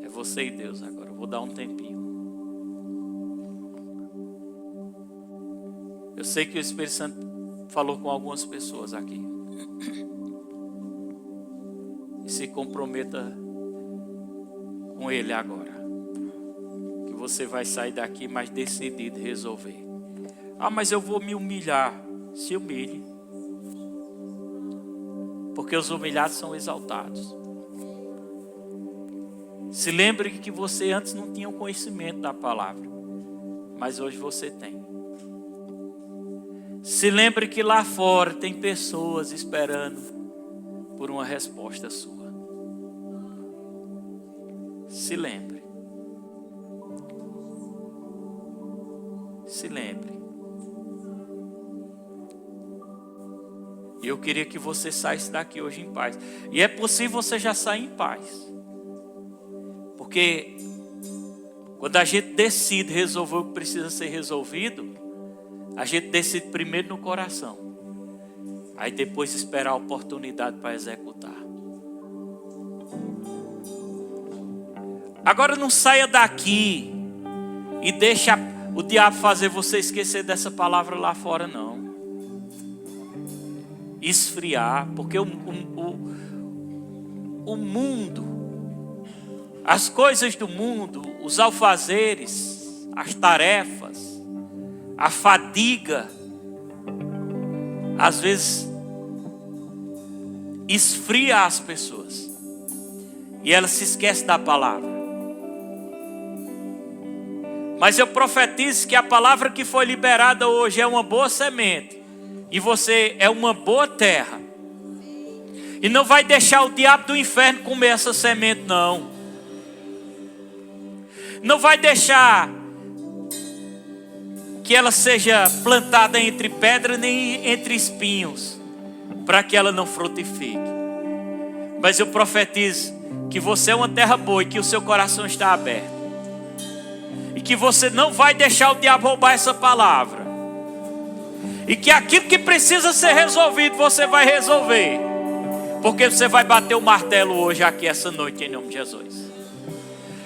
É você e Deus agora. Eu vou dar um tempinho. Eu sei que o Espírito Santo falou com algumas pessoas aqui. E se comprometa com Ele agora. Que você vai sair daqui mais decidido a resolver. Ah, mas eu vou me humilhar. Se humilhe. Porque os humilhados são exaltados. Se lembre que você antes não tinha o conhecimento da palavra. Mas hoje você tem. Se lembre que lá fora tem pessoas esperando por uma resposta sua. Se lembre. Se lembre. E eu queria que você saísse daqui hoje em paz. E é possível você já sair em paz. Porque quando a gente decide resolver o que precisa ser resolvido, a gente decide primeiro no coração. Aí depois esperar a oportunidade para executar. Agora não saia daqui e deixa o diabo fazer você esquecer dessa palavra lá fora, não. Esfriar, porque o mundo, as coisas do mundo, os alfazeres, as tarefas, a fadiga, às vezes esfria as pessoas e elas se esquecem da palavra. Mas eu profetizo que a palavra que foi liberada hoje é uma boa semente. E você é uma boa terra. E não vai deixar o diabo do inferno comer essa semente, não. Não vai deixar que ela seja plantada entre pedras nem entre espinhos, para que ela não frutifique. Mas eu profetizo que você é uma terra boa e que o seu coração está aberto. E que você não vai deixar o diabo roubar essa palavra. E que aquilo que precisa ser resolvido, você vai resolver. Porque você vai bater o martelo hoje aqui essa noite, em nome de Jesus.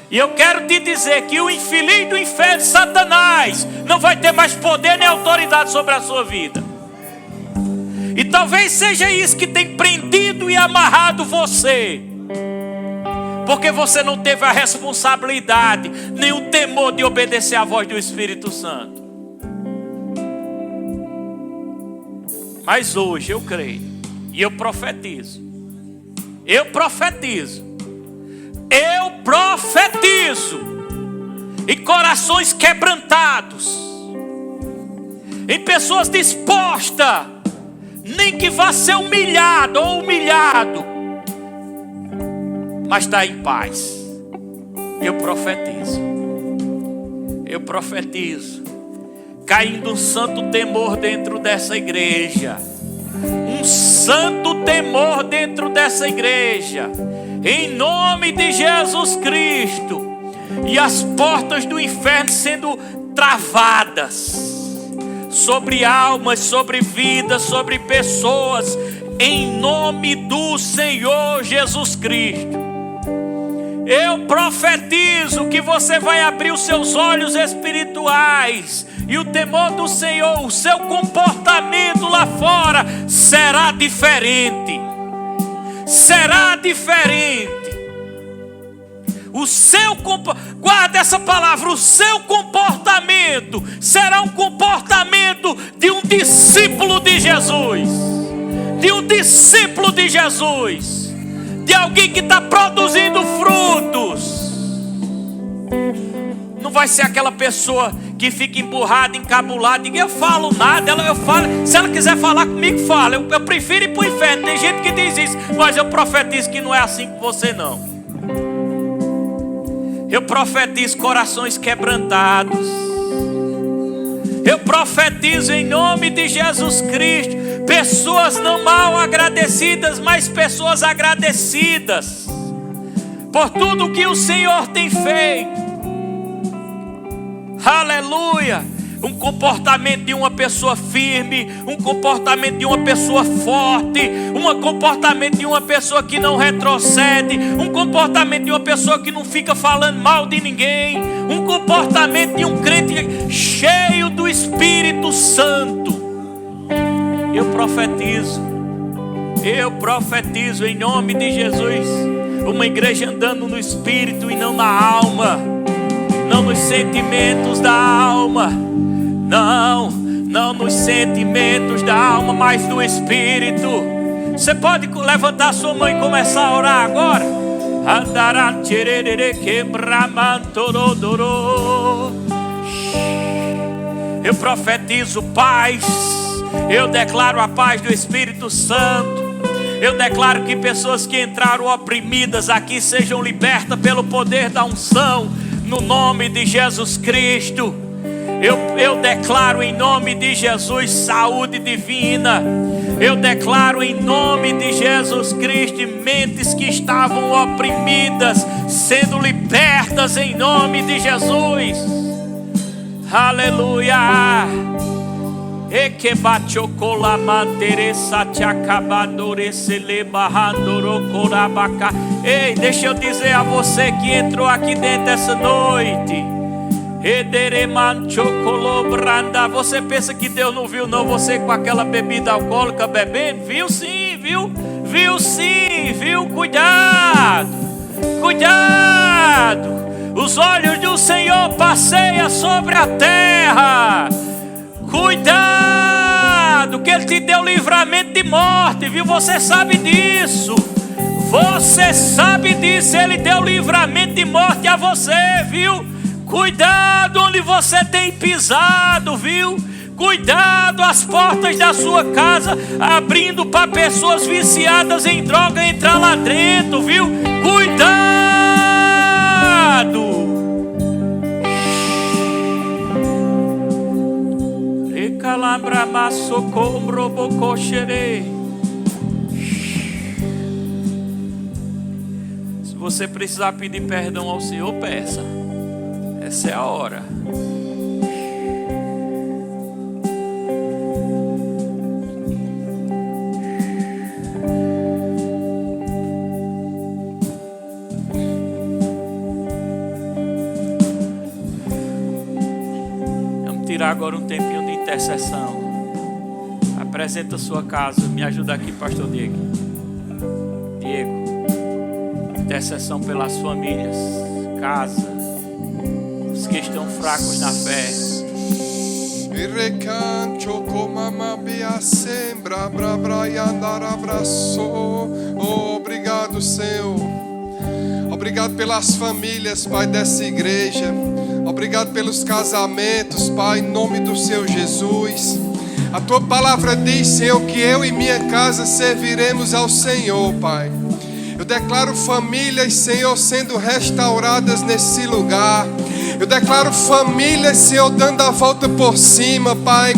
E eu quero te dizer que o infeliz do inferno, Satanás, não vai ter mais poder nem autoridade sobre a sua vida. E talvez seja isso que tem prendido e amarrado você. Porque você não teve a responsabilidade, nem o temor de obedecer à voz do Espírito Santo. Mas hoje eu creio e eu profetizo. Eu profetizo em corações quebrantados, em pessoas dispostas, nem que vá ser humilhado ou humilhado, mas está em paz. Eu profetizo, caindo um santo temor dentro dessa igreja. Um santo temor dentro dessa igreja. Em nome de Jesus Cristo. E as portas do inferno sendo travadas. Sobre almas, sobre vidas, sobre pessoas. Em nome do Senhor Jesus Cristo. Eu profetizo que você vai abrir os seus olhos espirituais. E o temor do Senhor, o seu comportamento lá fora será diferente. Será diferente. Guarda essa palavra, o seu comportamento será um comportamento de um discípulo de Jesus. De um discípulo de Jesus. De alguém que está produzindo frutos. Não vai ser aquela pessoa que fica emburrada, encabulada. Diga, eu falo nada, eu falo. Se ela quiser falar comigo, fala. Eu prefiro ir para o inferno. Tem gente que diz isso, mas eu profetizo que não é assim com você não. Eu profetizo corações quebrantados. Eu profetizo em nome de Jesus Cristo, pessoas não mal agradecidas, mas pessoas agradecidas por tudo que o Senhor tem feito. Aleluia! Um comportamento de uma pessoa firme, um comportamento de uma pessoa forte, um comportamento de uma pessoa que não retrocede, um comportamento de uma pessoa que não fica falando mal de ninguém, um comportamento de um crente cheio do Espírito Santo. Eu profetizo em nome de Jesus, uma igreja andando no Espírito e não na alma, não nos sentimentos da alma, não nos sentimentos da alma, mas do Espírito. Você pode levantar sua mão e começar a orar agora? Eu profetizo paz. Eu declaro a paz do Espírito Santo. Eu declaro que pessoas que entraram oprimidas aqui sejam libertas pelo poder da unção, no nome de Jesus Cristo. Eu declaro em nome de Jesus saúde divina. Eu declaro em nome de Jesus Cristo mentes que estavam oprimidas sendo libertas em nome de Jesus. Aleluia. Ei, deixa eu dizer a você que entrou aqui dentro essa noite. Você pensa que Deus não viu não você com aquela bebida alcoólica bebendo? Viu sim, viu? Viu sim, viu? Cuidado, cuidado. Os olhos do Senhor passeiam sobre a terra. Cuidado, que Ele te deu livramento de morte, viu? Você sabe disso. Você sabe disso. Ele deu livramento de morte a você, viu? Cuidado onde você tem pisado, viu? Cuidado as portas da sua casa abrindo para pessoas viciadas em droga entrar lá dentro, viu? Cuidado! Se você precisar pedir perdão ao Senhor, peça. Essa é a hora. Vamos tirar agora um tempinho de intercessão. Apresenta a sua casa. Me ajuda aqui, pastor Diego. Intercessão pelas famílias, casa, os que estão fracos na fé. Obrigado, Senhor. Obrigado pelas famílias, Pai, dessa igreja. Obrigado pelos casamentos, Pai, em nome do Senhor Jesus. A Tua palavra diz, Senhor, que eu e minha casa serviremos ao Senhor, Pai. Eu declaro famílias, Senhor, sendo restauradas nesse lugar. Eu declaro famílias, Senhor, dando a volta por cima, Pai.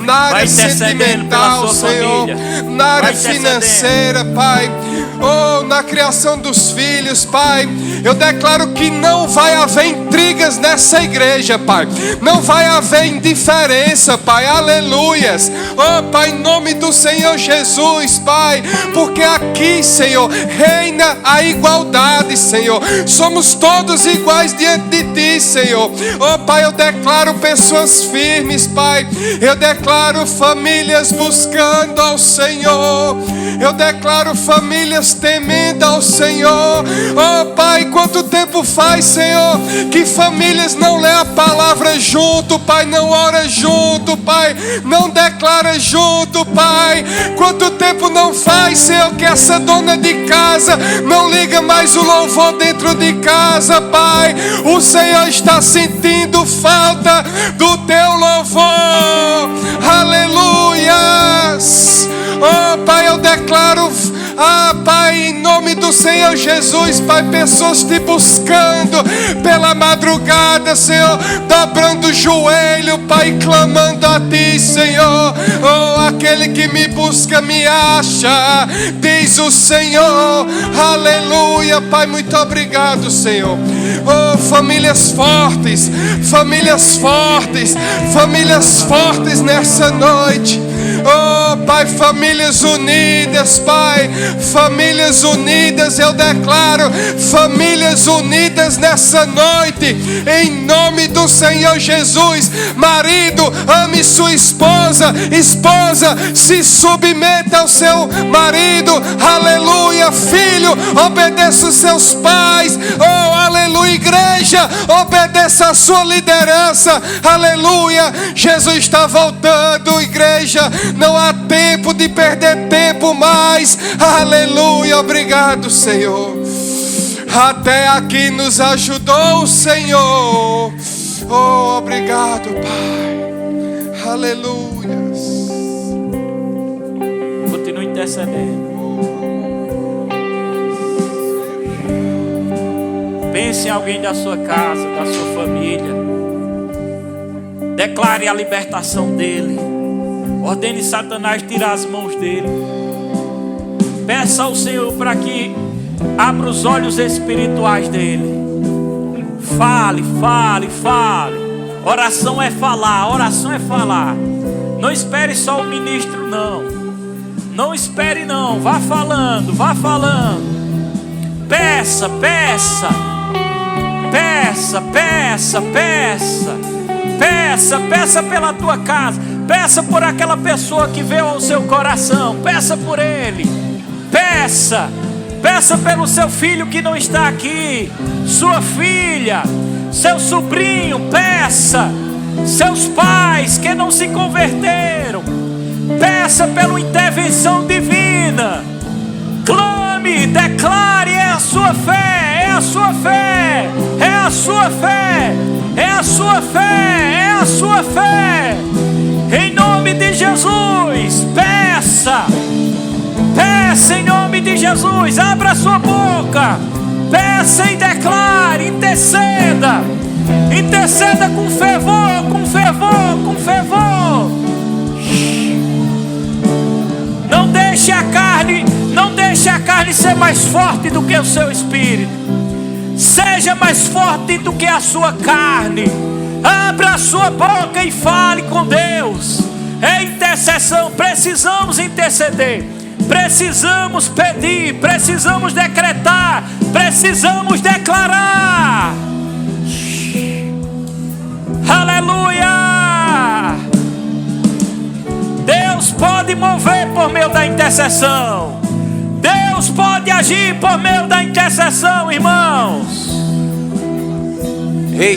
Na área sentimental, Senhor. Na área financeira, Pai. Oh, na criação dos filhos, Pai. Eu declaro que não vai haver intrigas nessa igreja, Pai. Não vai haver indiferença, Pai. Aleluias. Oh, Pai, em nome do Senhor Jesus, Pai. Porque aqui, Senhor, reina a igualdade, Senhor. Somos todos iguais diante de Ti, Senhor. Oh, Pai, eu declaro pessoas firmes, Pai. Eu declaro famílias buscando ao Senhor. Eu declaro famílias temendo ao Senhor. Oh, Pai, quanto tempo faz, Senhor, que famílias não lê a palavra junto, Pai, não ora junto, Pai, não declara junto, Pai. Quanto tempo não faz, Senhor, que essa dona de casa não liga mais o louvor dentro de casa, Pai. O Senhor está está sentindo falta do teu louvor. Aleluias. Oh, Pai, eu declaro, Pai, em nome do Senhor Jesus, Pai, pessoas te buscando pela madrugada, Senhor, dobrando o joelho, Pai, clamando a Ti, Senhor. Oh, aquele que me busca me acha, diz o Senhor. Aleluia, Pai, muito obrigado, Senhor. Oh, famílias fortes, famílias fortes, famílias fortes nessa noite. Oh, Pai, famílias unidas, Pai, famílias unidas, eu declaro, famílias unidas nessa noite, em nome do Senhor Jesus. Marido, ame sua esposa, esposa, se submeta ao seu marido, aleluia. Filho, obedeça os seus pais, oh, aleluia. Igreja, obedeça a sua liderança, aleluia. Jesus está voltando, igreja. Não há tempo de perder tempo mais. Aleluia, obrigado, Senhor. Até aqui nos ajudou o Senhor. Oh, obrigado, Pai. Aleluia. Continue intercedendo. Pense em alguém da sua casa, da sua família. Declare a libertação dele. Ordene Satanás tirar as mãos dele. Peça ao Senhor para que abra os olhos espirituais dele. Fale, fale, fale. Oração é falar, oração é falar. Não espere só o ministro, não. Não espere, não. Vá falando, vá falando. Peça, peça. Peça, peça, peça. Peça, peça pela tua casa. Peça por aquela pessoa que veio ao seu coração. Peça por ele. Peça. Peça pelo seu filho que não está aqui. Sua filha. Seu sobrinho. Peça. Seus pais que não se converteram. Peça pela intervenção divina. Clame, declare. É a sua fé. É a sua fé. É a sua fé. É a sua fé. É a sua fé. Em nome de Jesus, peça. Peça em nome de Jesus. Abra a sua boca. Peça e declare. Interceda. Interceda com fervor, com fervor, com fervor. Não deixe a carne ser mais forte do que o seu espírito. Seja mais forte do que a sua carne. Abra a sua boca e fale com Deus. É intercessão. Precisamos interceder. Precisamos pedir. Precisamos decretar. Precisamos declarar. Aleluia! Deus pode mover por meio da intercessão. Deus pode agir por meio da intercessão, irmãos. Ei,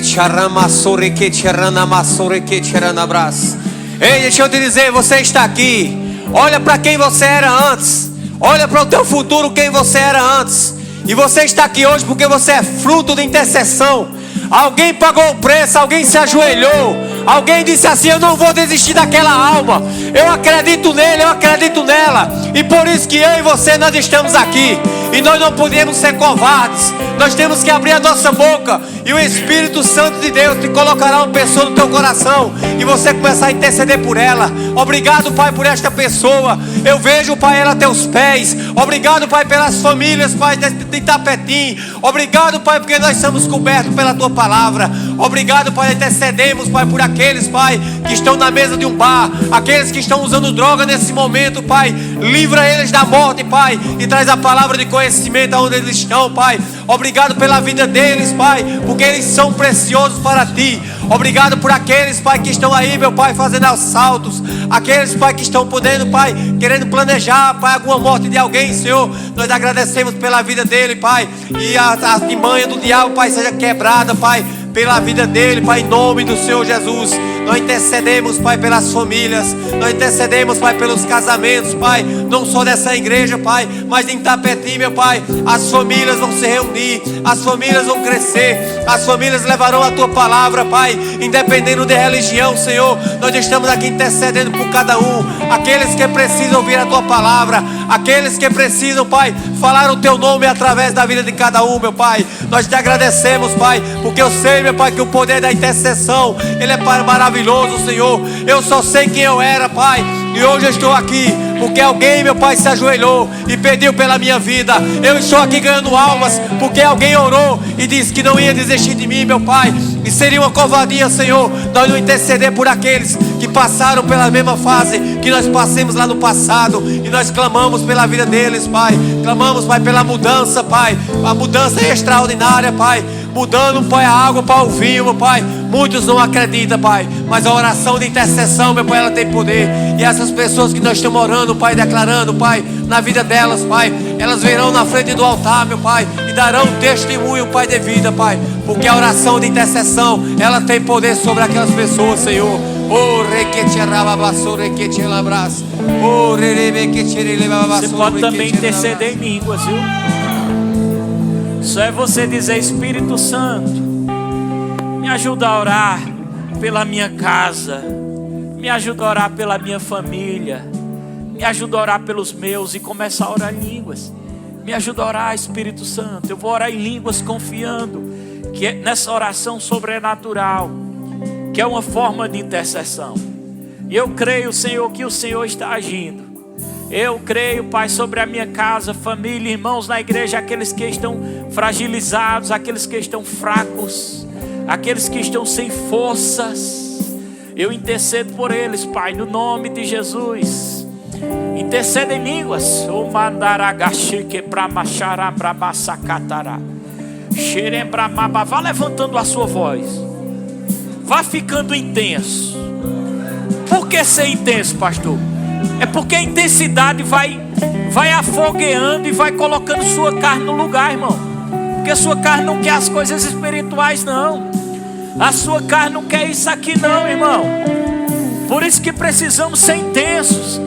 deixa eu te dizer, você está aqui. Olha para quem você era antes. Olha para o teu futuro, quem você era antes. E você está aqui hoje porque você é fruto de intercessão. Alguém pagou o preço, alguém se ajoelhou. Alguém disse assim: eu não vou desistir daquela alma. Eu acredito nele, eu acredito nela. E por isso que eu e você, nós estamos aqui. E nós não podemos ser covardes. Nós temos que abrir a nossa boca. E o Espírito Santo de Deus te colocará uma pessoa no teu coração. E você começar a interceder por ela. Obrigado, Pai, por esta pessoa. Eu vejo, Pai, ela a teus pés. Obrigado, Pai, pelas famílias, Pai, de Itapetim. Obrigado, Pai, porque nós somos cobertos pela tua palavra. Obrigado, Pai, intercedemos, Pai, por aqueles, Pai, que estão na mesa de um bar. Aqueles que estão usando droga nesse momento, Pai. Livra eles da morte, Pai. E traz a palavra de conhecimento aonde eles estão, Pai. Obrigado pela vida deles, Pai, porque eles são preciosos para Ti. Obrigado por aqueles, Pai, que estão aí, meu Pai, fazendo assaltos. Aqueles, Pai, que estão podendo, Pai, querendo planejar, Pai, alguma morte de alguém, Senhor. Nós agradecemos pela vida dele, Pai. E a artimanha do diabo, Pai, seja quebrada, Pai, pela vida dele, Pai, em nome do Senhor Jesus. Nós intercedemos, Pai, pelas famílias, nós intercedemos, Pai, pelos casamentos, Pai, não só dessa igreja, Pai, mas em Itapetim, meu Pai, as famílias vão se reunir, as famílias vão crescer, as famílias levarão a Tua palavra, Pai, independendo de religião, Senhor. Nós estamos aqui intercedendo por cada um, aqueles que precisam ouvir a Tua palavra, aqueles que precisam, Pai, falar o Teu nome através da vida de cada um, meu Pai. Nós te agradecemos, Pai, porque eu sei, meu Pai, que o poder da intercessão, ele é maravilhoso, Senhor. Eu só sei quem eu era, Pai, e hoje eu estou aqui porque alguém, meu Pai, se ajoelhou e pediu pela minha vida. Eu estou aqui ganhando almas porque alguém orou e disse que não ia desistir de mim, meu Pai. E seria uma covardia, Senhor, nós não interceder por aqueles que passaram pela mesma fase que nós passamos lá no passado. E nós clamamos pela vida deles, Pai. Clamamos, Pai, pela mudança, Pai. A mudança é extraordinária, Pai. Mudando, Pai, a água para o vinho, meu Pai. Muitos não acreditam, Pai, mas a oração de intercessão, meu Pai, ela tem poder. E essas pessoas que nós estamos orando, Pai, declarando, Pai, na vida delas, Pai, elas virão na frente do altar, meu Pai, e darão testemunho, Pai, de vida, Pai, porque a oração de intercessão, ela tem poder sobre aquelas pessoas, Senhor. Você pode também interceder em línguas, viu? Só é você dizer: Espírito Santo, me ajuda a orar pela minha casa, me ajuda a orar pela minha família, me ajuda a orar pelos meus, e começar a orar em línguas. Me ajuda a orar, Espírito Santo. Eu vou orar em línguas confiando que é nessa oração sobrenatural, que é uma forma de intercessão. E eu creio, Senhor, que o Senhor está agindo. Eu creio, Pai, sobre a minha casa, família, irmãos na igreja, aqueles que estão fragilizados, aqueles que estão fracos, aqueles que estão sem forças. Eu intercedo por eles, Pai, no nome de Jesus. Interceda em línguas. Vá levantando a sua voz. Vá ficando intenso. Por que ser intenso, pastor? É porque a intensidade vai afogueando e vai colocando sua carne no lugar, irmão. Porque a sua carne não quer as coisas espirituais, não. A sua carne não quer isso aqui, não, irmão. Por isso que precisamos ser intensos.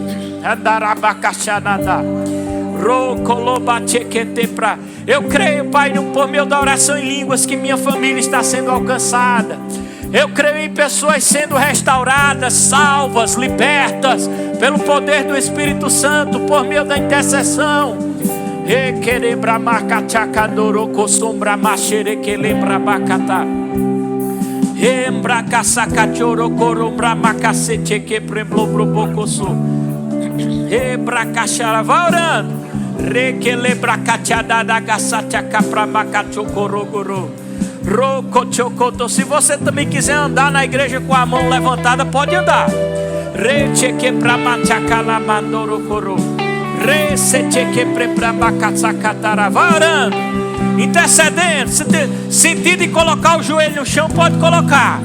Eu creio, Pai, por meio da oração em línguas, que minha família está sendo alcançada. Eu creio em pessoas sendo restauradas, salvas, libertas pelo poder do Espírito Santo, por meio da intercessão. Vai orando. Se você também quiser andar na igreja com a mão levantada, pode andar. Vai orando, intercedendo. Se sentindo em colocar o joelho no chão, pode colocar.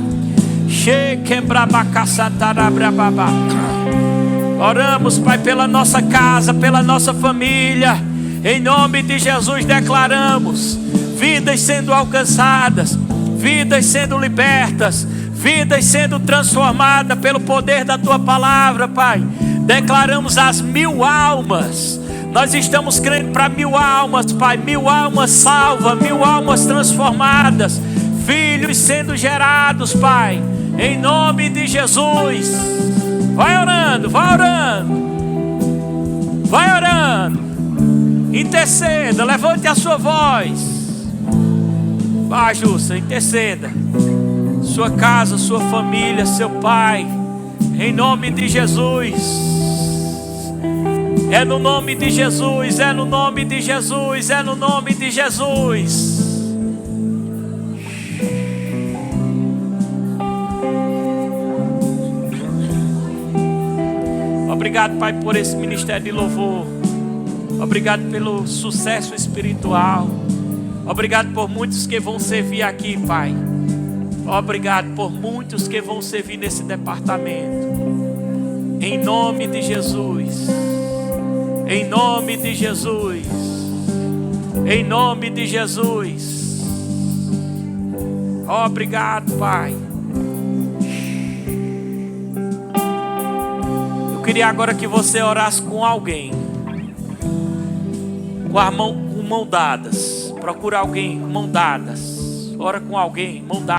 Oramos, Pai, pela nossa casa, pela nossa família. Em nome de Jesus declaramos vidas sendo alcançadas, vidas sendo libertas, vidas sendo transformadas pelo poder da Tua palavra, Pai. Declaramos as 1000 almas. Nós estamos crendo para 1000 almas, Pai. 1000 almas salvas, 1000 almas transformadas, filhos sendo gerados, Pai, em nome de Jesus. Vai orando, vai orando, vai orando. Interceda, levante a sua voz. Vai, Justa, interceda. Sua casa, sua família, seu pai, em nome de Jesus. É no nome de Jesus, é no nome de Jesus, é no nome de Jesus. Obrigado, Pai, por esse ministério de louvor. Obrigado pelo sucesso espiritual. Obrigado por muitos que vão servir aqui, Pai. Obrigado por muitos que vão servir nesse departamento. Em nome de Jesus. Em nome de Jesus. Em nome de Jesus. Oh, obrigado, Pai. Eu queria agora que você orasse com alguém, com mão dadas. Procura alguém, mão dadas. Ora com alguém, mão dadas.